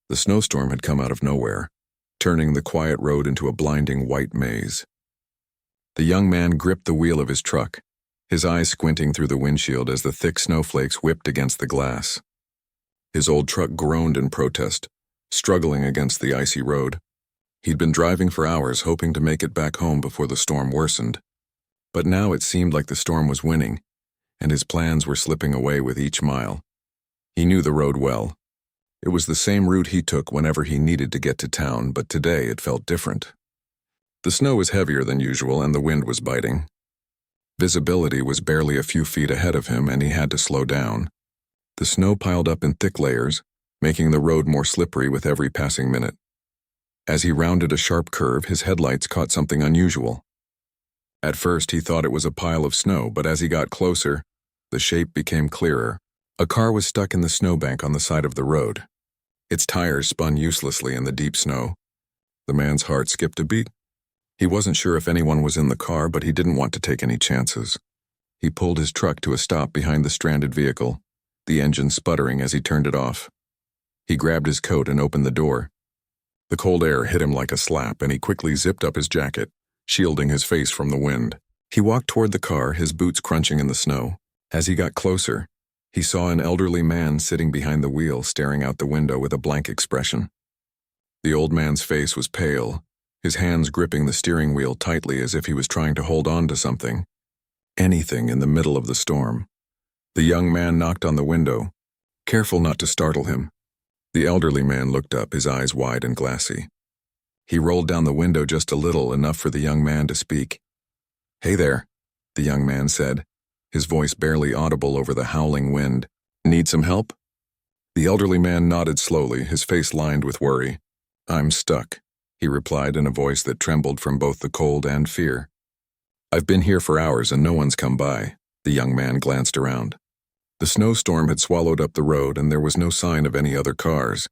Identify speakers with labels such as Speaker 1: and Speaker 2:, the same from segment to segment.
Speaker 1: The snowstorm had come out of nowhere, turning the quiet road into a blinding white maze. The young man gripped the wheel of his truck, his eyes squinting through the windshield as the thick snowflakes whipped against the glass. His old truck groaned in protest, struggling against the icy road. He'd been driving for hours, hoping to make it back home before the storm worsened. But now it seemed like the storm was winning, and his plans were slipping away with each mile. He knew the road well. It was the same route he took whenever he needed to get to town, but today it felt different. The snow was heavier than usual and the wind was biting. Visibility was barely a few feet ahead of him and he had to slow down. The snow piled up in thick layers, making the road more slippery with every passing minute. As he rounded a sharp curve, his headlights caught something unusual. At first he thought it was a pile of snow, but as he got closer, the shape became clearer. A car was stuck in the snowbank on the side of the road. Its tires spun uselessly in the deep snow. The man's heart skipped a beat. He wasn't sure if anyone was in the car, but he didn't want to take any chances. He pulled his truck to a stop behind the stranded vehicle, the engine sputtering as he turned it off. He grabbed his coat and opened the door. The cold air hit him like a slap, and he quickly zipped up his jacket, shielding his face from the wind. He walked toward the car, his boots crunching in the snow. As he got closer, he saw an elderly man sitting behind the wheel, staring out the window with a blank expression. The old man's face was pale, his hands gripping the steering wheel tightly as if he was trying to hold on to something. Anything in the middle of the storm. The young man knocked on the window, careful not to startle him. The elderly man looked up, his eyes wide and glassy. He rolled down the window just a little, enough for the young man to speak. "Hey there," the young man said, his voice barely audible over the howling wind. "Need some help?" The elderly man nodded slowly, his face lined with worry. "I'm stuck," he replied in a voice that trembled from both the cold and fear. "I've been here for hours and no one's come by." The young man glanced around. The snowstorm had swallowed up the road and there was no sign of any other cars.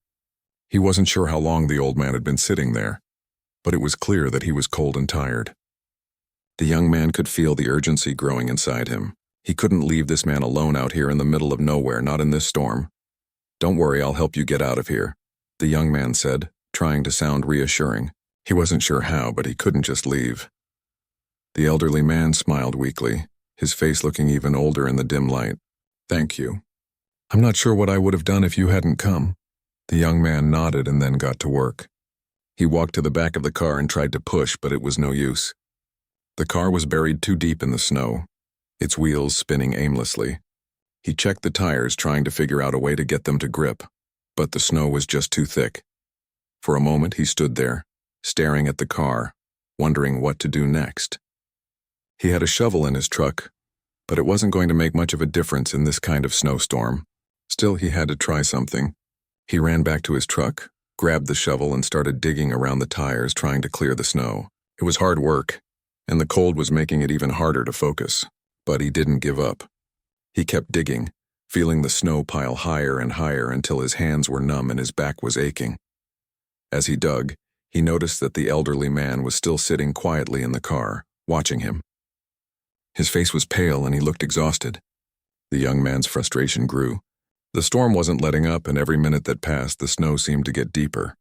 Speaker 1: He wasn't sure how long the old man had been sitting there, but it was clear that he was cold and tired. The young man could feel the urgency growing inside him. He couldn't leave this man alone out here in the middle of nowhere, not in this storm. "Don't worry, I'll help you get out of here," the young man said, trying to sound reassuring. He wasn't sure how, but he couldn't just leave. The elderly man smiled weakly, his face looking even older in the dim light. "Thank you. I'm not sure what I would have done if you hadn't come." The young man nodded and then got to work. He walked to the back of the car and tried to push, but it was no use. The car was buried too deep in the snow, its wheels spinning aimlessly. He checked the tires, trying to figure out a way to get them to grip, but the snow was just too thick. For a moment he stood there, staring at the car, wondering what to do next. He had a shovel in his truck, but it wasn't going to make much of a difference in this kind of snowstorm. Still, he had to try something. He ran back to his truck, grabbed the shovel and started digging around the tires, trying to clear the snow. It was hard work, and the cold was making it even harder to focus. But he didn't give up. He kept digging, feeling the snow pile higher and higher until his hands were numb and his back was aching. As he dug, he noticed that the elderly man was still sitting quietly in the car, watching him. His face was pale and he looked exhausted. The young man's frustration grew. The storm wasn't letting up, and every minute that passed, the snow seemed to get deeper.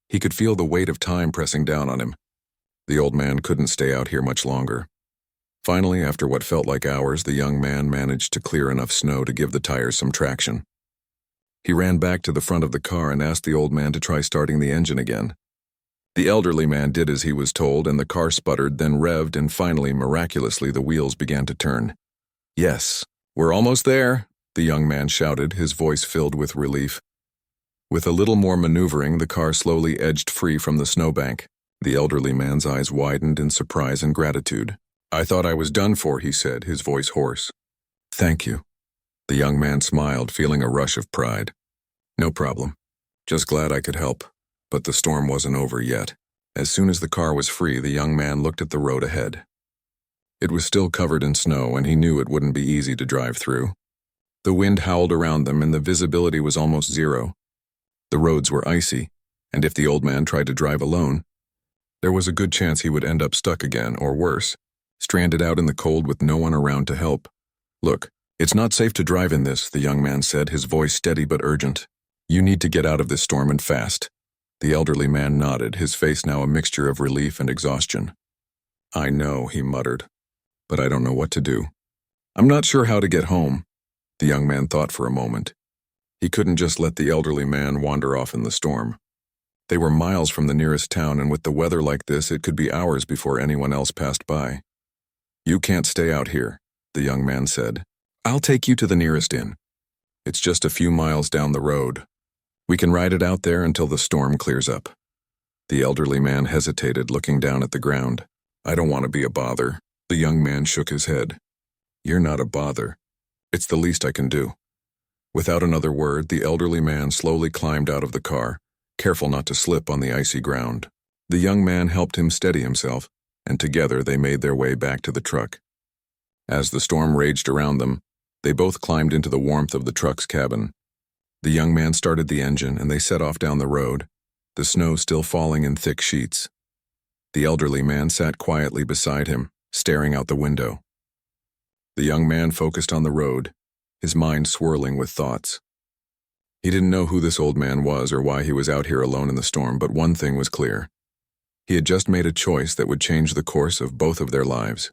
Speaker 1: He could feel the weight of time pressing down on him. The old man couldn't stay out here much longer. Finally, after what felt like hours, the young man managed to clear enough snow to give the tires some traction. He ran back to the front of the car and asked the old man to try starting the engine again. The elderly man did as he was told, and the car sputtered, then revved, and finally, miraculously, the wheels began to turn. "Yes, we're almost there," the young man shouted, his voice filled with relief. With a little more maneuvering, the car slowly edged free from the snowbank. The elderly man's eyes widened in surprise and gratitude. "I thought I was done for," he said, his voice hoarse. "Thank you." The young man smiled, feeling a rush of pride. "No problem. Just glad I could help." But the storm wasn't over yet. As soon as the car was free, the young man looked at the road ahead. It was still covered in snow, and he knew it wouldn't be easy to drive through. The wind howled around them, and the visibility was almost zero. The roads were icy, and if the old man tried to drive alone, there was a good chance he would end up stuck again, or worse, stranded out in the cold with no one around to help. "Look, it's not safe to drive in this," the young man said, his voice steady but urgent. You need to get out of this storm and fast. The elderly man nodded, his face now a mixture of relief and exhaustion. I know, he muttered, but I don't know what to do. I'm not sure how to get home. The young man thought for a moment. He couldn't just let the elderly man wander off in the storm. They were miles from the nearest town, and with the weather like this, it could be hours before anyone else passed by. You can't stay out here, the young man said. I'll take you to the nearest inn. It's just a few miles down the road. We can ride it out there until the storm clears up. The elderly man hesitated, looking down at the ground. I don't want to be a bother. The young man shook his head. You're not a bother. It's the least I can do. Without another word, the elderly man slowly climbed out of the car, careful not to slip on the icy ground. The young man helped him steady himself, and together they made their way back to the truck. As the storm raged around them, they both climbed into the warmth of the truck's cabin. The young man started the engine, and they set off down the road, the snow still falling in thick sheets. The elderly man sat quietly beside him, staring out the window. The young man focused on the road, his mind swirling with thoughts. He didn't know who this old man was or why he was out here alone in the storm, but one thing was clear. He had just made a choice that would change the course of both of their lives.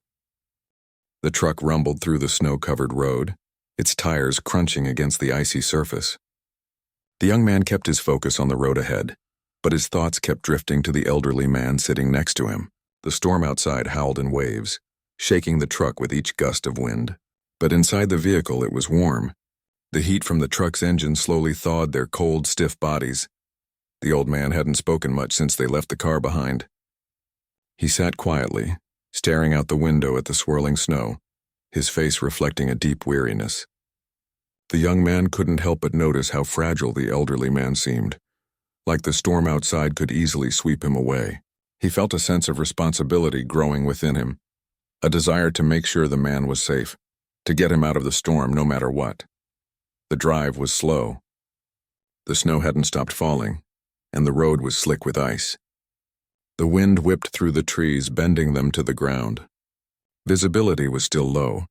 Speaker 1: The truck rumbled through the snow-covered road, its tires crunching against the icy surface. The young man kept his focus on the road ahead, but his thoughts kept drifting to the elderly man sitting next to him. The storm outside howled in waves, shaking the truck with each gust of wind. But inside the vehicle it was warm. The heat from the truck's engine slowly thawed their cold, stiff bodies. The old man hadn't spoken much since they left the car behind. He sat quietly, staring out the window at the swirling snow, his face reflecting a deep weariness. The young man couldn't help but notice how fragile the elderly man seemed, like the storm outside could easily sweep him away. He felt a sense of responsibility growing within him, a desire to make sure the man was safe, to get him out of the storm no matter what. The drive was slow. The snow hadn't stopped falling, and the road was slick with ice. The wind whipped through the trees, bending them to the ground. Visibility was still low,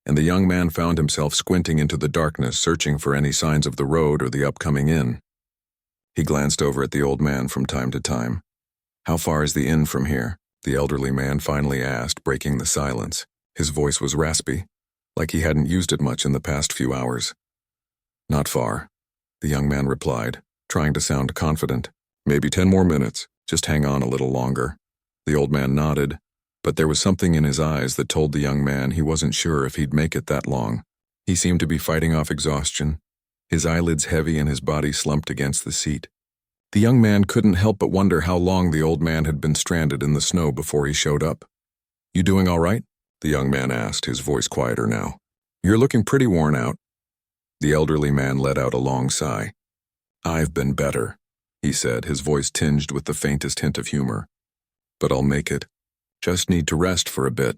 Speaker 1: and the young man found himself squinting into the darkness, searching for any signs of the road or the upcoming inn. He glanced over at the old man from time to time. How far is the inn from here? The elderly man finally asked, breaking the silence. His voice was raspy, like he hadn't used it much in the past few hours. Not far, the young man replied, trying to sound confident. Maybe 10 more minutes. Just hang on a little longer. The old man nodded, but there was something in his eyes that told the young man he wasn't sure if he'd make it that long. He seemed to be fighting off exhaustion, his eyelids heavy and his body slumped against the seat. The young man couldn't help but wonder how long the old man had been stranded in the snow before he showed up. You doing all right? The young man asked, his voice quieter now. You're looking pretty worn out. The elderly man let out a long sigh. I've been better, he said, his voice tinged with the faintest hint of humor. But I'll make it. Just need to rest for a bit.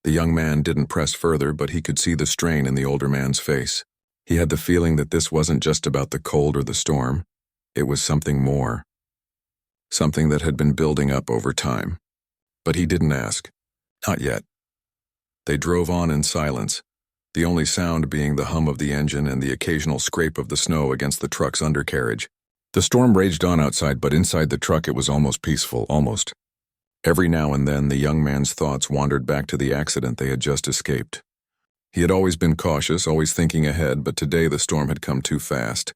Speaker 1: The young man didn't press further, but he could see the strain in the older man's face. He had the feeling that this wasn't just about the cold or the storm. It was something more. Something that had been building up over time. But he didn't ask. Not yet. They drove on in silence, the only sound being the hum of the engine and the occasional scrape of the snow against the truck's undercarriage. The storm raged on outside, but inside the truck it was almost peaceful, almost. Every now and then the young man's thoughts wandered back to the accident they had just escaped. He had always been cautious, always thinking ahead, but today the storm had come too fast.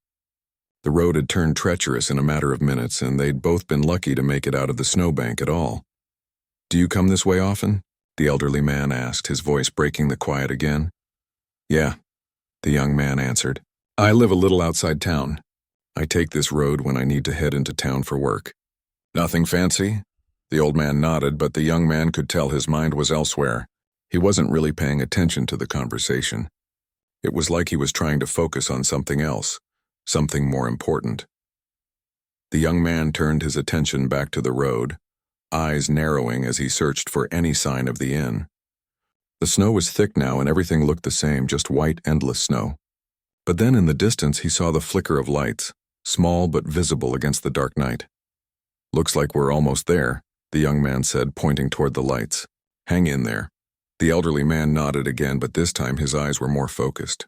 Speaker 1: The road had turned treacherous in a matter of minutes, and they'd both been lucky to make it out of the snowbank at all. Do you come this way often? The elderly man asked, his voice breaking the quiet again. Yeah, the young man answered. I live a little outside town. I take this road when I need to head into town for work. Nothing fancy? The old man nodded, but the young man could tell his mind was elsewhere. He wasn't really paying attention to the conversation. It was like he was trying to focus on something else, something more important. The young man turned his attention back to the road, eyes narrowing as he searched for any sign of the inn. The snow was thick now and everything looked the same, just white, endless snow. But then in the distance he saw the flicker of lights, small but visible against the dark night. Looks like we're almost there, the young man said, pointing toward the lights. Hang in there. The elderly man nodded again, but this time his eyes were more focused.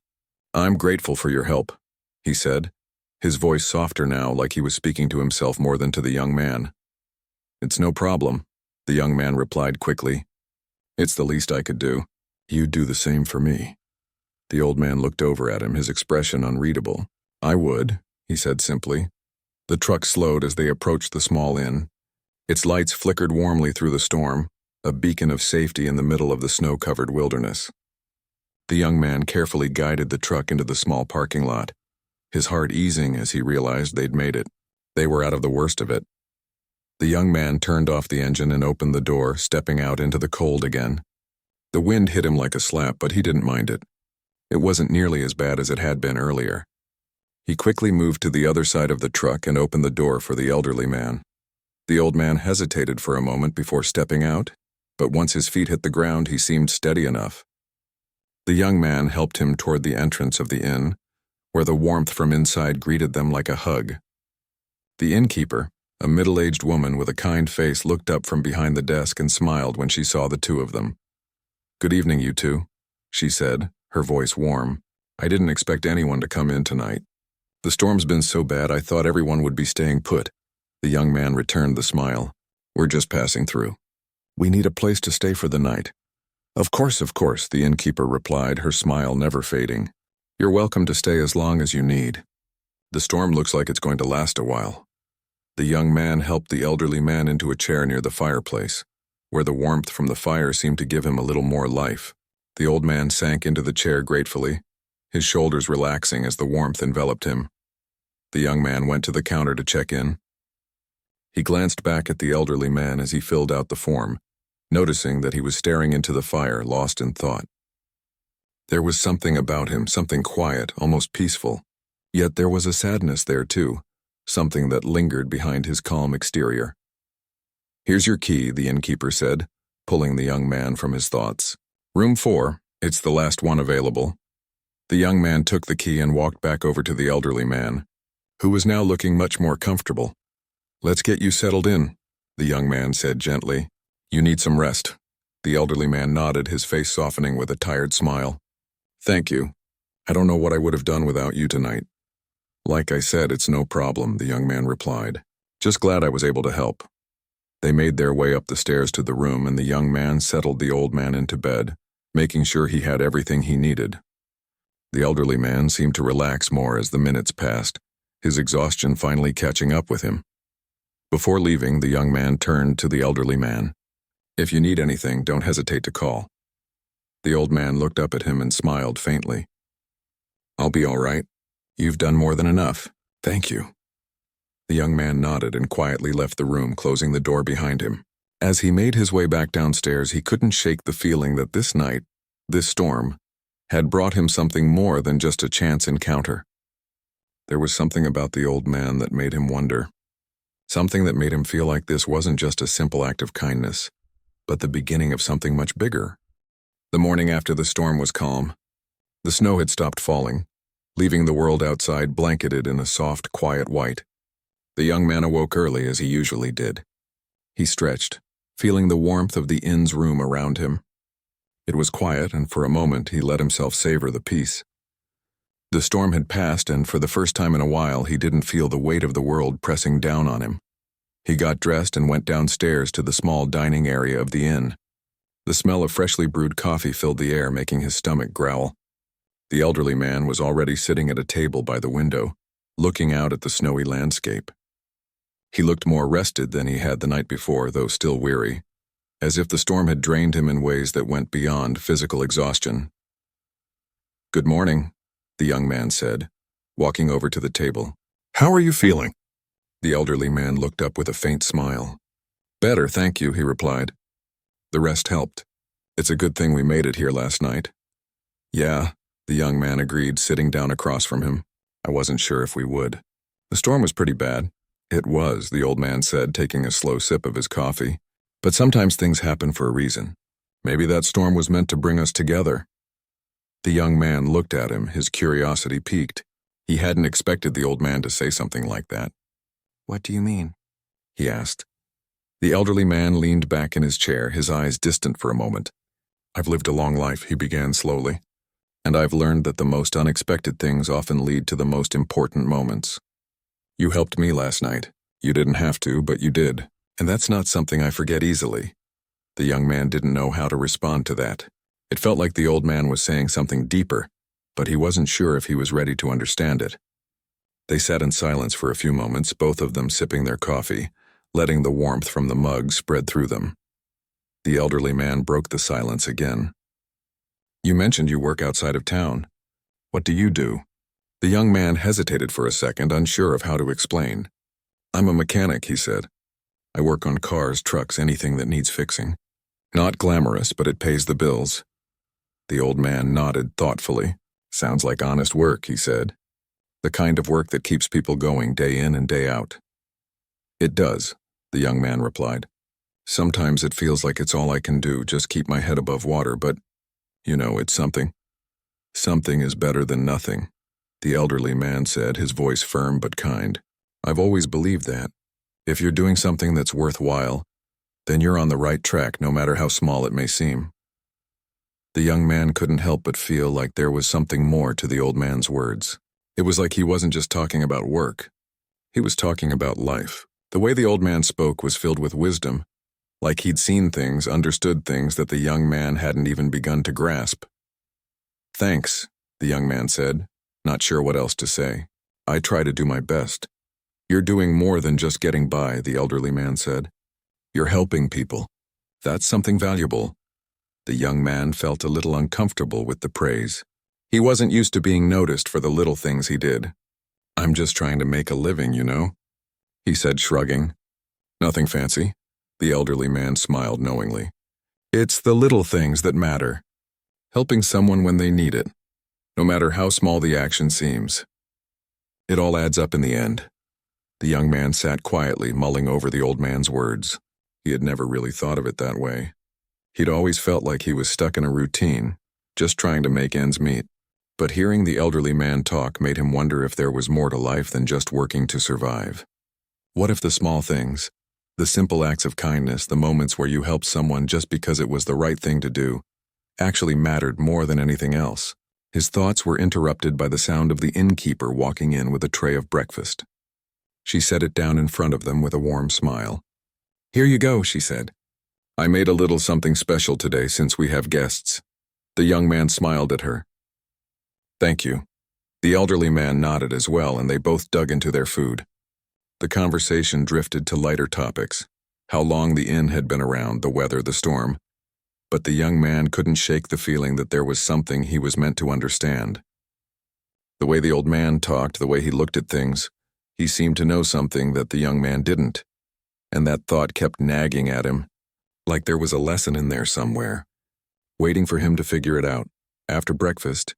Speaker 1: I'm grateful for your help, he said. his voice softer now, like he was speaking to himself more than to the young man. "It's no problem," the young man replied quickly. "It's the least I could do. You'd do the same for me." The old man looked over at him, his expression unreadable. "I would," he said simply. The truck slowed as they approached the small inn. Its lights flickered warmly through the storm, a beacon of safety in the middle of the snow-covered wilderness. The young man carefully guided the truck into the small parking lot, his heart easing as he realized they'd made it. They were out of the worst of it. The young man turned off the engine and opened the door, stepping out into the cold again. The wind hit him like a slap, but he didn't mind it. It wasn't nearly as bad as it had been earlier. He quickly moved to the other side of the truck and opened the door for the elderly man. The old man hesitated for a moment before stepping out, but once his feet hit the ground, he seemed steady enough. The young man helped him toward the entrance of the inn, where the warmth from inside greeted them like a hug. The innkeeper, a middle-aged woman with a kind face, looked up from behind the desk and smiled when she saw the two of them. "Good evening, you two," she said, her voice warm. "I didn't expect anyone to come in tonight. The storm's been so bad I thought everyone would be staying put." The young man returned the smile. "We're just passing through. We need a place to stay for the night." Of course," the innkeeper replied, her smile never fading. "You're welcome to stay as long as you need. The storm looks like it's going to last a while." The young man helped the elderly man into a chair near the fireplace, where the warmth from the fire seemed to give him a little more life. The old man sank into the chair gratefully, his shoulders relaxing as the warmth enveloped him. The young man went to the counter to check in. He glanced back at the elderly man as he filled out the form, noticing that he was staring into the fire, lost in thought. There was something about him, something quiet, almost peaceful. Yet there was a sadness there too, something that lingered behind his calm exterior. "Here's your key," the innkeeper said, pulling the young man from his thoughts. "Room 4, it's the last one available." The young man took the key and walked back over to the elderly man, who was now looking much more comfortable. "Let's get you settled in," the young man said gently. "You need some rest." The elderly man nodded, his face softening with a tired smile. "Thank you. I don't know what I would have done without you tonight." "Like I said, it's no problem," the young man replied. "Just glad I was able to help." They made their way up the stairs to the room, and the young man settled the old man into bed, making sure he had everything he needed. The elderly man seemed to relax more as the minutes passed, his exhaustion finally catching up with him. Before leaving, the young man turned to the elderly man. "If you need anything, don't hesitate to call." The old man looked up at him and smiled faintly. "I'll be all right. You've done more than enough. Thank you." The young man nodded and quietly left the room, closing the door behind him. As he made his way back downstairs, he couldn't shake the feeling that this night, this storm, had brought him something more than just a chance encounter. There was something about the old man that made him wonder. Something that made him feel like this wasn't just a simple act of kindness, but the beginning of something much bigger. The morning after the storm was calm. The snow had stopped falling, leaving the world outside blanketed in a soft, quiet white. The young man awoke early, as he usually did. He stretched, feeling the warmth of the inn's room around him. It was quiet, and for a moment he let himself savor the peace. The storm had passed, and for the first time in a while he didn't feel the weight of the world pressing down on him. He got dressed and went downstairs to the small dining area of the inn. The smell of freshly brewed coffee filled the air, making his stomach growl. The elderly man was already sitting at a table by the window, looking out at the snowy landscape. He looked more rested than he had the night before, though still weary, as if the storm had drained him in ways that went beyond physical exhaustion. "Good morning," the young man said, walking over to the table. "How are you feeling?" The elderly man looked up with a faint smile. "Better, thank you," he replied. "The rest helped. It's a good thing we made it here last night." "Yeah," the young man agreed, sitting down across from him. "I wasn't sure if we would. The storm was pretty bad." "It was," the old man said, taking a slow sip of his coffee. "But sometimes things happen for a reason. Maybe that storm was meant to bring us together." The young man looked at him, his curiosity piqued. He hadn't expected the old man to say something like that. "What do you mean?" he asked. The elderly man leaned back in his chair, his eyes distant for a moment. "I've lived a long life," he began slowly, "and I've learned that the most unexpected things often lead to the most important moments. You helped me last night. You didn't have to, but you did. And that's not something I forget easily." The young man didn't know how to respond to that. It felt like the old man was saying something deeper, but he wasn't sure if he was ready to understand it. They sat in silence for a few moments, both of them sipping their coffee, letting the warmth from the mug spread through them. The elderly man broke the silence again. "You mentioned you work outside of town. What do you do?" The young man hesitated for a second, unsure of how to explain. "I'm a mechanic," he said. "I work on cars, trucks, anything that needs fixing. Not glamorous, but it pays the bills." The old man nodded thoughtfully. "Sounds like honest work," he said. "The kind of work that keeps people going day in and day out." "It does," the young man replied. "Sometimes it feels like it's all I can do, just keep my head above water, but, it's something. Something is better than nothing," the elderly man said, his voice firm but kind. "I've always believed that. If you're doing something that's worthwhile, then you're on the right track, no matter how small it may seem." The young man couldn't help but feel like there was something more to the old man's words. It was like he wasn't just talking about work. He was talking about life. The way the old man spoke was filled with wisdom, like he'd seen things, understood things that the young man hadn't even begun to grasp. "Thanks," the young man said, not sure what else to say. "I try to do my best." "You're doing more than just getting by," the elderly man said. "You're helping people. That's something valuable." The young man felt a little uncomfortable with the praise. He wasn't used to being noticed for the little things he did. "I'm just trying to make a living, he said, shrugging. "Nothing fancy." The elderly man smiled knowingly. "It's the little things that matter. Helping someone when they need it, no matter how small the action seems. It all adds up in the end." The young man sat quietly, mulling over the old man's words. He had never really thought of it that way. He'd always felt like he was stuck in a routine, just trying to make ends meet. But hearing the elderly man talk made him wonder if there was more to life than just working to survive. What if the small things, the simple acts of kindness, the moments where you helped someone just because it was the right thing to do, actually mattered more than anything else? His thoughts were interrupted by the sound of the innkeeper walking in with a tray of breakfast. She set it down in front of them with a warm smile. "Here you go," she said. "I made a little something special today since we have guests." The young man smiled at her. "Thank you." The elderly man nodded as well, and they both dug into their food. The conversation drifted to lighter topics, how long the inn had been around, the weather, the storm. But the young man couldn't shake the feeling that there was something he was meant to understand. The way the old man talked, the way he looked at things, he seemed to know something that the young man didn't. And that thought kept nagging at him, like there was a lesson in there somewhere, waiting for him to figure it out. After breakfast,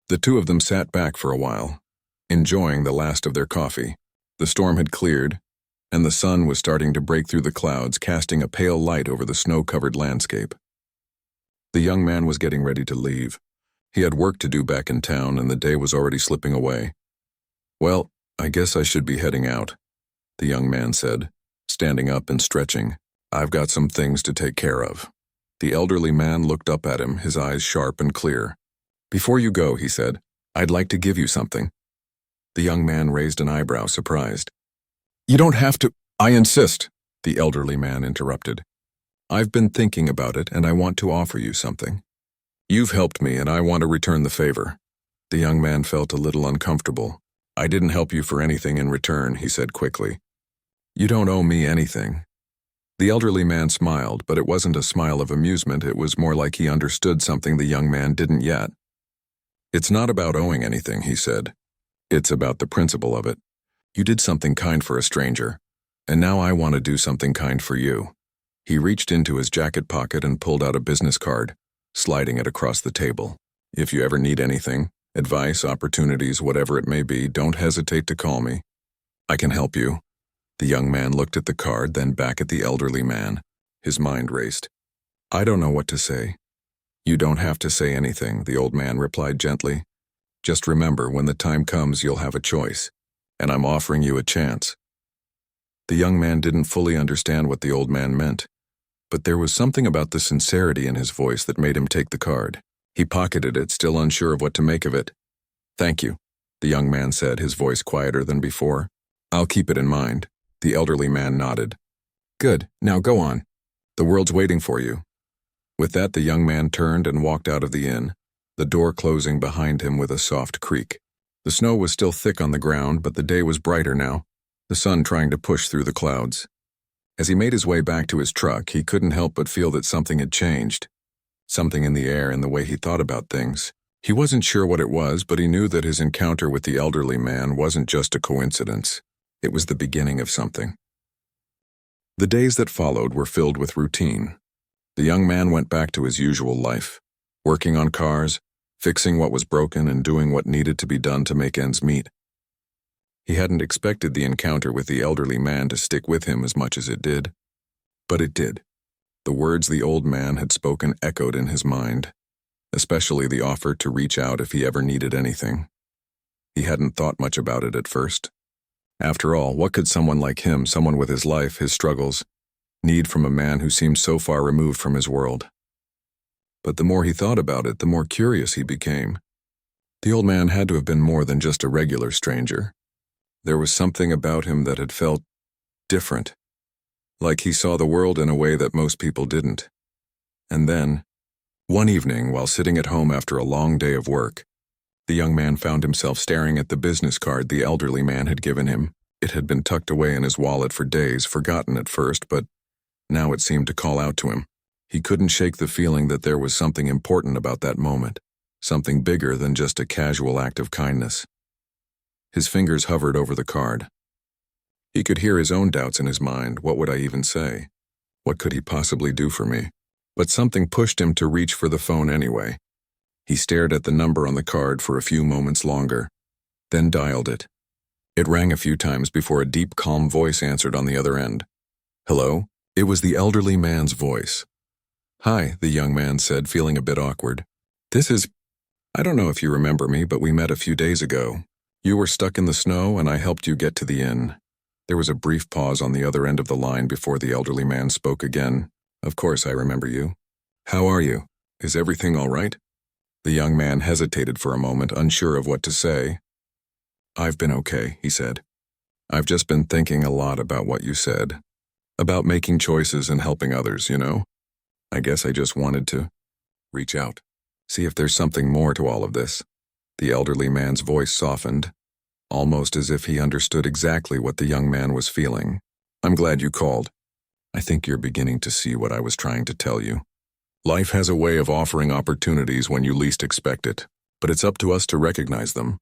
Speaker 1: the two of them sat back for a while, enjoying the last of their coffee. The storm had cleared, and the sun was starting to break through the clouds, casting a pale light over the snow-covered landscape. The young man was getting ready to leave. He had work to do back in town, and the day was already slipping away. "Well, I guess I should be heading out," the young man said, standing up and stretching. "I've got some things to take care of." The elderly man looked up at him, his eyes sharp and clear. "Before you go," he said, "I'd like to give you something." The young man raised an eyebrow, surprised. "You don't have to—" "I insist," the elderly man interrupted. "I've been thinking about it, and I want to offer you something. You've helped me, and I want to return the favor." The young man felt a little uncomfortable. "I didn't help you for anything in return," he said quickly. "You don't owe me anything." The elderly man smiled, but it wasn't a smile of amusement. It was more like he understood something the young man didn't yet. "It's not about owing anything," he said. "It's about the principle of it. You did something kind for a stranger, and now I want to do something kind for you." He reached into his jacket pocket and pulled out a business card, sliding it across the table. "If you ever need anything, advice, opportunities, whatever it may be, don't hesitate to call me. I can help you." The young man looked at the card, then back at the elderly man. His mind raced. "I don't know what to say." "You don't have to say anything," the old man replied gently. "Just remember, when the time comes, you'll have a choice, and I'm offering you a chance." The young man didn't fully understand what the old man meant, but there was something about the sincerity in his voice that made him take the card. He pocketed it, still unsure of what to make of it. "Thank you," the young man said, his voice quieter than before. I'll keep it in mind. The elderly man nodded. Good, now go on. The world's waiting for you. With that, the young man turned and walked out of the inn, the door closing behind him with a soft creak. The snow was still thick on the ground, but the day was brighter now, the sun trying to push through the clouds. As he made his way back to his truck, he couldn't help but feel that something had changed. Something in the air and the way he thought about things. He wasn't sure what it was, but he knew that his encounter with the elderly man wasn't just a coincidence. It was the beginning of something. The days that followed were filled with routine. The young man went back to his usual life, working on cars, fixing what was broken and doing what needed to be done to make ends meet. He hadn't expected the encounter with the elderly man to stick with him as much as it did. But it did. The words the old man had spoken echoed in his mind, especially the offer to reach out if he ever needed anything. He hadn't thought much about it at first. After all, what could someone like him, someone with his life, his struggles, need from a man who seemed so far removed from his world? But the more he thought about it, the more curious he became. The old man had to have been more than just a regular stranger. There was something about him that had felt different, like he saw the world in a way that most people didn't. And then, one evening, while sitting at home after a long day of work, the young man found himself staring at the business card the elderly man had given him. It had been tucked away in his wallet for days, forgotten at first, but now it seemed to call out to him. He couldn't shake the feeling that there was something important about that moment, something bigger than just a casual act of kindness. His fingers hovered over the card. He could hear his own doubts in his mind. What would I even say? What could he possibly do for me? But something pushed him to reach for the phone anyway. He stared at the number on the card for a few moments longer, then dialed it. It rang a few times before a deep, calm voice answered on the other end. Hello? It was the elderly man's voice. Hi, the young man said, feeling a bit awkward. I don't know if you remember me, but we met a few days ago. You were stuck in the snow and I helped you get to the inn. There was a brief pause on the other end of the line before the elderly man spoke again. Of course I remember you. How are you? Is everything all right? The young man hesitated for a moment, unsure of what to say. I've been okay, he said. I've just been thinking a lot about what you said. About making choices and helping others, you know? I guess I just wanted to reach out, see if there's something more to all of this. The elderly man's voice softened, almost as if he understood exactly what the young man was feeling. I'm glad you called. I think you're beginning to see what I was trying to tell you. Life has a way of offering opportunities when you least expect it, but it's up to us to recognize them.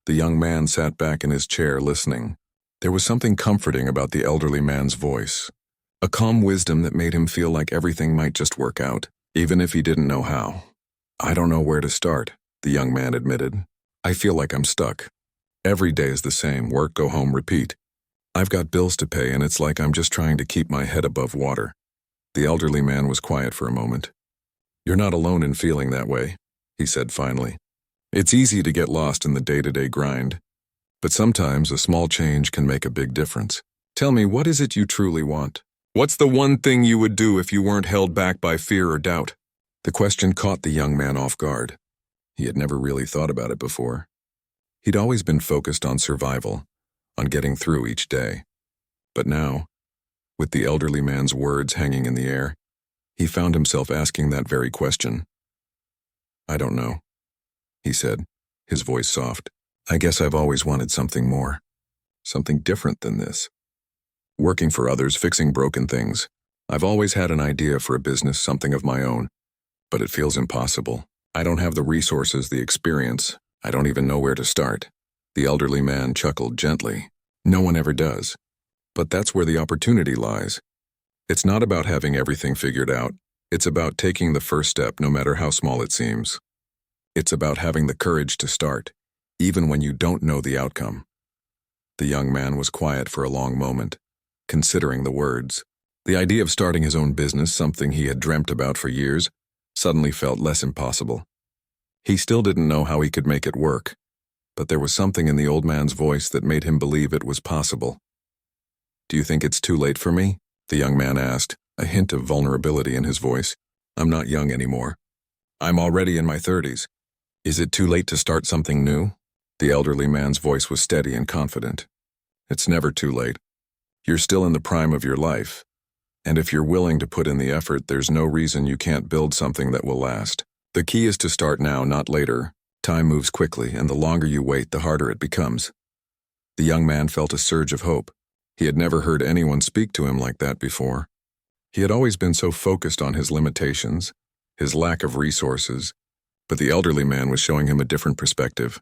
Speaker 1: The young man sat back in his chair listening. There was something comforting about the elderly man's voice, a calm wisdom that made him feel like everything might just work out, even if he didn't know how. I don't know where to start, the young man admitted. I feel like I'm stuck. Every day is the same, work, go home, repeat. I've got bills to pay and it's like I'm just trying to keep my head above water. The elderly man was quiet for a moment. You're not alone in feeling that way, he said finally. It's easy to get lost in the day-to-day grind, but sometimes a small change can make a big difference. Tell me, what is it you truly want? What's the one thing you would do if you weren't held back by fear or doubt? The question caught the young man off guard. He had never really thought about it before. He'd always been focused on survival, on getting through each day. But now, with the elderly man's words hanging in the air, he found himself asking that very question. I don't know, he said, his voice soft. I guess I've always wanted something more, something different than this. Working for others, fixing broken things. I've always had an idea for a business, something of my own, but it feels impossible. I don't have the resources, the experience. I don't even know where to start. The elderly man chuckled gently. No one ever does. But that's where the opportunity lies. It's not about having everything figured out. It's about taking the first step, no matter how small it seems. It's about having the courage to start, even when you don't know the outcome. The young man was quiet for a long moment, considering the words. The idea of starting his own business, something he had dreamt about for years, suddenly felt less impossible. He still didn't know how he could make it work, but there was something in the old man's voice that made him believe it was possible. Do you think it's too late for me? The young man asked, a hint of vulnerability in his voice. I'm not young anymore. I'm already in my 30s. Is it too late to start something new? The elderly man's voice was steady and confident. It's never too late. You're still in the prime of your life. And if you're willing to put in the effort, there's no reason you can't build something that will last. The key is to start now, not later. Time moves quickly, and the longer you wait, the harder it becomes. The young man felt a surge of hope. He had never heard anyone speak to him like that before. He had always been so focused on his limitations, his lack of resources, but the elderly man was showing him a different perspective.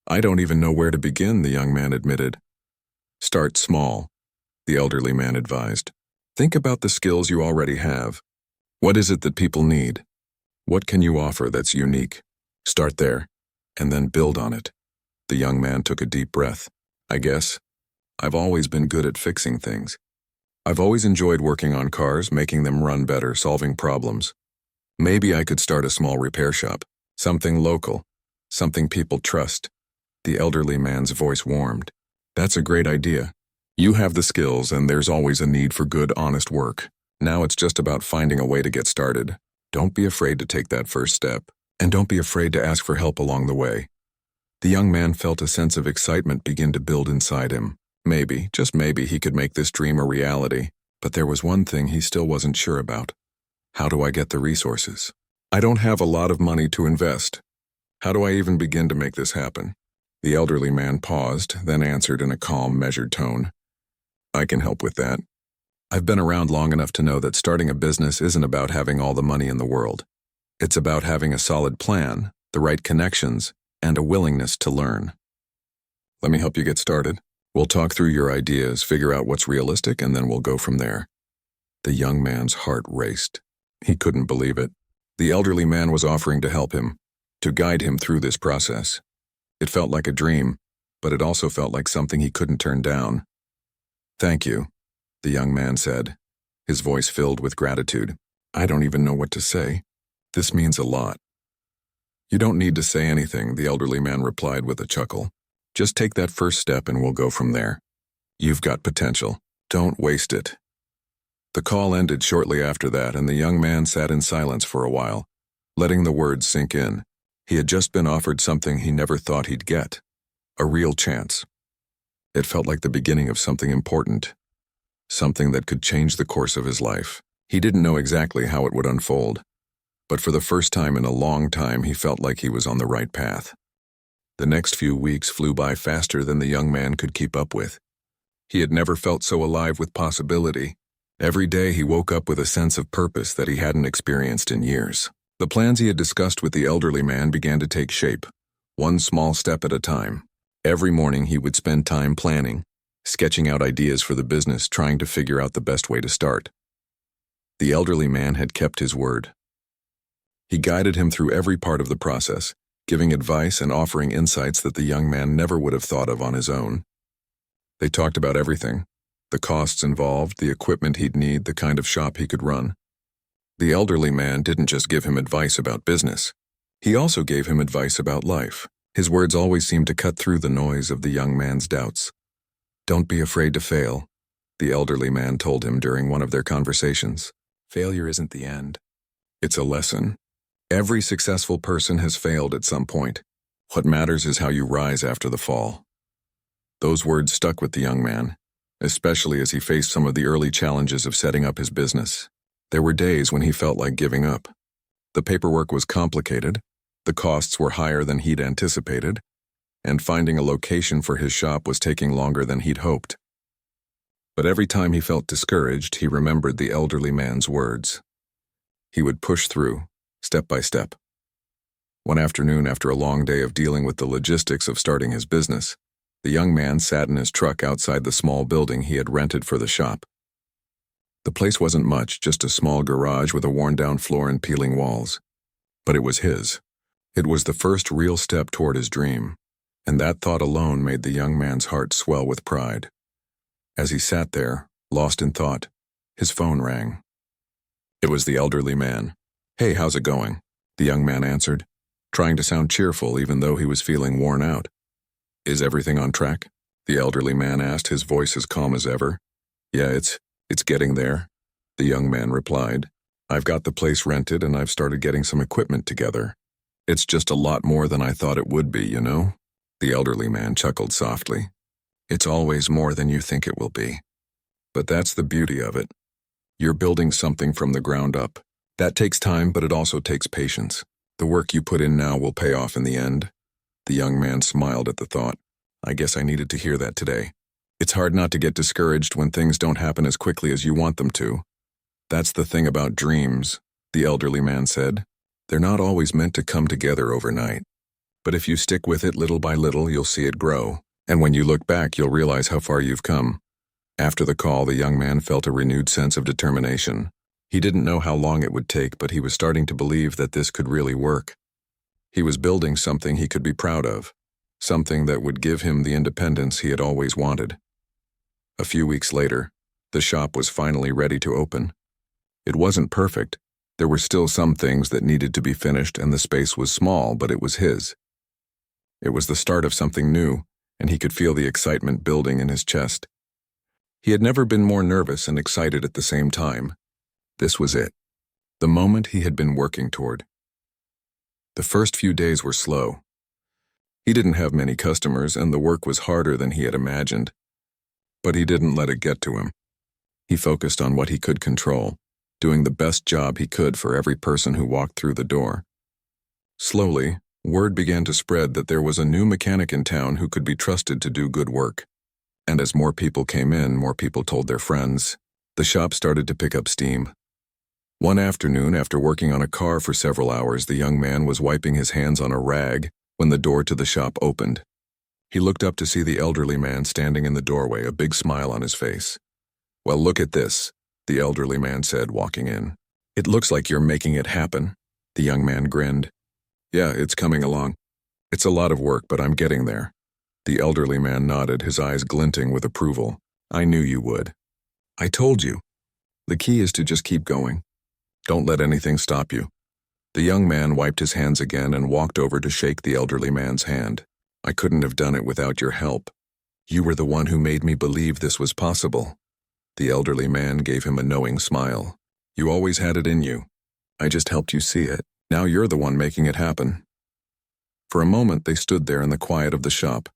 Speaker 1: "I don't even know where to begin," the young man admitted. "Start small," the elderly man advised. "Think about the skills you already have. What is it that people need? What can you offer that's unique? Start there, and then build on it." The young man took a deep breath. "I guess I've always been good at fixing things. I've always enjoyed working on cars, making them run better, solving problems. Maybe I could start a small repair shop, something local, something people trust." The elderly man's voice warmed. "That's a great idea. You have the skills, and there's always a need for good, honest work. Now it's just about finding a way to get started. Don't be afraid to take that first step, and don't be afraid to ask for help along the way." The young man felt a sense of excitement begin to build inside him. Maybe, just maybe, he could make this dream a reality. But there was one thing he still wasn't sure about. How do I get the resources? I don't have a lot of money to invest. How do I even begin to make this happen? The elderly man paused, then answered in a calm, measured tone. "I can help with that. I've been around long enough to know that starting a business isn't about having all the money in the world. It's about having a solid plan, the right connections, and a willingness to learn. Let me help you get started. We'll talk through your ideas, figure out what's realistic, and then we'll go from there." The young man's heart raced. He couldn't believe it. The elderly man was offering to help him, to guide him through this process. It felt like a dream, but it also felt like something he couldn't turn down. "Thank you," the young man said, his voice filled with gratitude. "I don't even know what to say. This means a lot." "You don't need to say anything," the elderly man replied with a chuckle. "Just take that first step and we'll go from there. You've got potential. Don't waste it." The call ended shortly after that, and the young man sat in silence for a while, letting the words sink in. He had just been offered something he never thought he'd get. A real chance. It felt like the beginning of something important. Something that could change the course of his life. He didn't know exactly how it would unfold, but for the first time in a long time he felt like he was on the right path. The next few weeks flew by faster than the young man could keep up with. He had never felt so alive with possibility. Every day he woke up with a sense of purpose that he hadn't experienced in years. The plans he had discussed with the elderly man began to take shape, one small step at a time. Every morning he would spend time planning, sketching out ideas for the business, trying to figure out the best way to start. The elderly man had kept his word. He guided him through every part of the process, giving advice and offering insights that the young man never would have thought of on his own. They talked about everything. The costs involved, the equipment he'd need, the kind of shop he could run. The elderly man didn't just give him advice about business. He also gave him advice about life. His words always seemed to cut through the noise of the young man's doubts. "Don't be afraid to fail," the elderly man told him during one of their conversations. "Failure isn't the end. It's a lesson. Every successful person has failed at some point. What matters is how you rise after the fall." Those words stuck with the young man, especially as he faced some of the early challenges of setting up his business. There were days when he felt like giving up. The paperwork was complicated, the costs were higher than he'd anticipated, and finding a location for his shop was taking longer than he'd hoped. But every time he felt discouraged, he remembered the elderly man's words. He would push through, step by step. One afternoon, after a long day of dealing with the logistics of starting his business, the young man sat in his truck outside the small building he had rented for the shop. The place wasn't much, just a small garage with a worn-down floor and peeling walls. But it was his. It was the first real step toward his dream, and that thought alone made the young man's heart swell with pride. As he sat there, lost in thought, his phone rang. It was the elderly man. "Hey, how's it going?" the young man answered, trying to sound cheerful even though he was feeling worn out. "Is everything on track?" the elderly man asked, his voice as calm as ever. "Yeah, it's getting there," the young man replied. "I've got the place rented and I've started getting some equipment together. It's just a lot more than I thought it would be, you know?" The elderly man chuckled softly. It's always more than you think it will be. But that's the beauty of it. You're building something from the ground up. That takes time, but it also takes patience. The work you put in now will pay off in the end. The young man smiled at the thought. I guess I needed to hear that today. It's hard not to get discouraged when things don't happen as quickly as you want them to. That's the thing about dreams, the elderly man said. They're not always meant to come together overnight. But if you stick with it little by little, you'll see it grow. And when you look back, you'll realize how far you've come. After the call, the young man felt a renewed sense of determination. He didn't know how long it would take, but he was starting to believe that this could really work. He was building something he could be proud of, something that would give him the independence he had always wanted. A few weeks later, the shop was finally ready to open. It wasn't perfect. There were still some things that needed to be finished, and the space was small, but it was his. It was the start of something new, and he could feel the excitement building in his chest. He had never been more nervous and excited at the same time. This was it, the moment he had been working toward. The first few days were slow. He didn't have many customers, and the work was harder than he had imagined. But he didn't let it get to him. He focused on what he could control, doing the best job he could for every person who walked through the door. Slowly, word began to spread that there was a new mechanic in town who could be trusted to do good work. And as more people came in, more people told their friends. The shop started to pick up steam. One afternoon, after working on a car for several hours, the young man was wiping his hands on a rag when the door to the shop opened. He looked up to see the elderly man standing in the doorway, a big smile on his face. Well, look at this, the elderly man said, walking in. It looks like you're making it happen. The young man grinned. Yeah, it's coming along. It's a lot of work, but I'm getting there. The elderly man nodded, his eyes glinting with approval. I knew you would. I told you. The key is to just keep going. Don't let anything stop you. The young man wiped his hands again and walked over to shake the elderly man's hand. I couldn't have done it without your help. You were the one who made me believe this was possible. The elderly man gave him a knowing smile. You always had it in you. I just helped you see it. Now you're the one making it happen. For a moment they stood there in the quiet of the shop,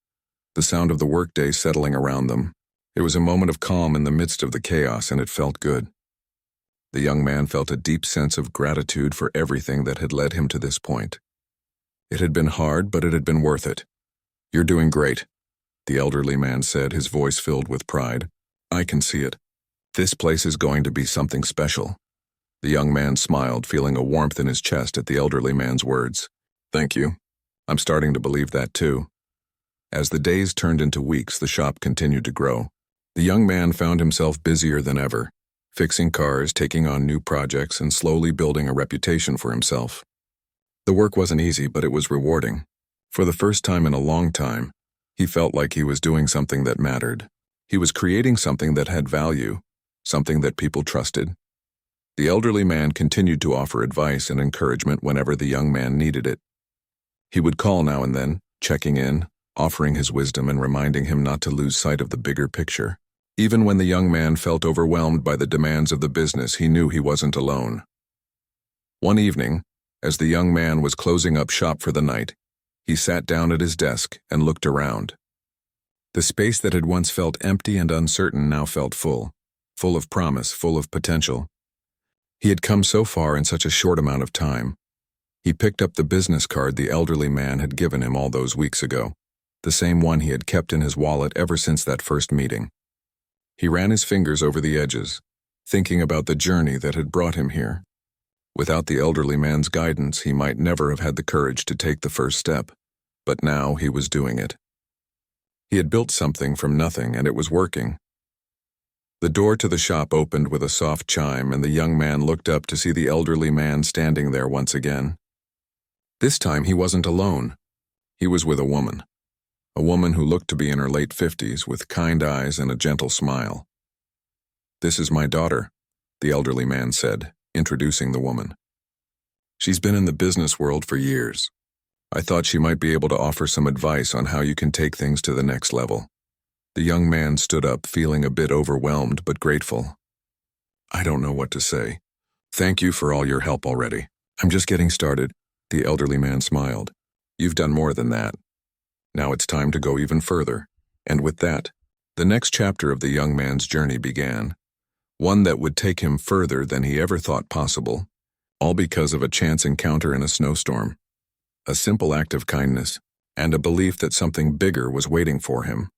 Speaker 1: the sound of the workday settling around them. It was a moment of calm in the midst of the chaos, and it felt good. The young man felt a deep sense of gratitude for everything that had led him to this point. It had been hard, but it had been worth it. You're doing great, the elderly man said, his voice filled with pride. I can see it. This place is going to be something special. The young man smiled, feeling a warmth in his chest at the elderly man's words. Thank you. I'm starting to believe that too. As the days turned into weeks, the shop continued to grow. The young man found himself busier than ever, fixing cars, taking on new projects, and slowly building a reputation for himself. The work wasn't easy, but it was rewarding. For the first time in a long time, he felt like he was doing something that mattered. He was creating something that had value, something that people trusted. The elderly man continued to offer advice and encouragement whenever the young man needed it. He would call now and then, checking in, offering his wisdom and reminding him not to lose sight of the bigger picture. Even when the young man felt overwhelmed by the demands of the business, he knew he wasn't alone. One evening, as the young man was closing up shop for the night, he sat down at his desk and looked around. The space that had once felt empty and uncertain now felt full of promise, full of potential. He had come so far in such a short amount of time. He picked up the business card the elderly man had given him all those weeks ago, the same one he had kept in his wallet ever since that first meeting. He ran his fingers over the edges, thinking about the journey that had brought him here. Without the elderly man's guidance, he might never have had the courage to take the first step, but now he was doing it. He had built something from nothing, and it was working. The door to the shop opened with a soft chime, and the young man looked up to see the elderly man standing there once again. This time he wasn't alone. He was with a woman who looked to be in her late 50s, with kind eyes and a gentle smile. This is my daughter, the elderly man said, introducing the woman. She's been in the business world for years. I thought she might be able to offer some advice on how you can take things to the next level. The young man stood up, feeling a bit overwhelmed but grateful. I don't know what to say. Thank you for all your help already. I'm just getting started, the elderly man smiled. You've done more than that. Now it's time to go even further. And with that, The next chapter of the young man's journey began, one that would take him further than he ever thought possible, all because of a chance encounter in a snowstorm, a simple act of kindness, and a belief that something bigger was waiting for him.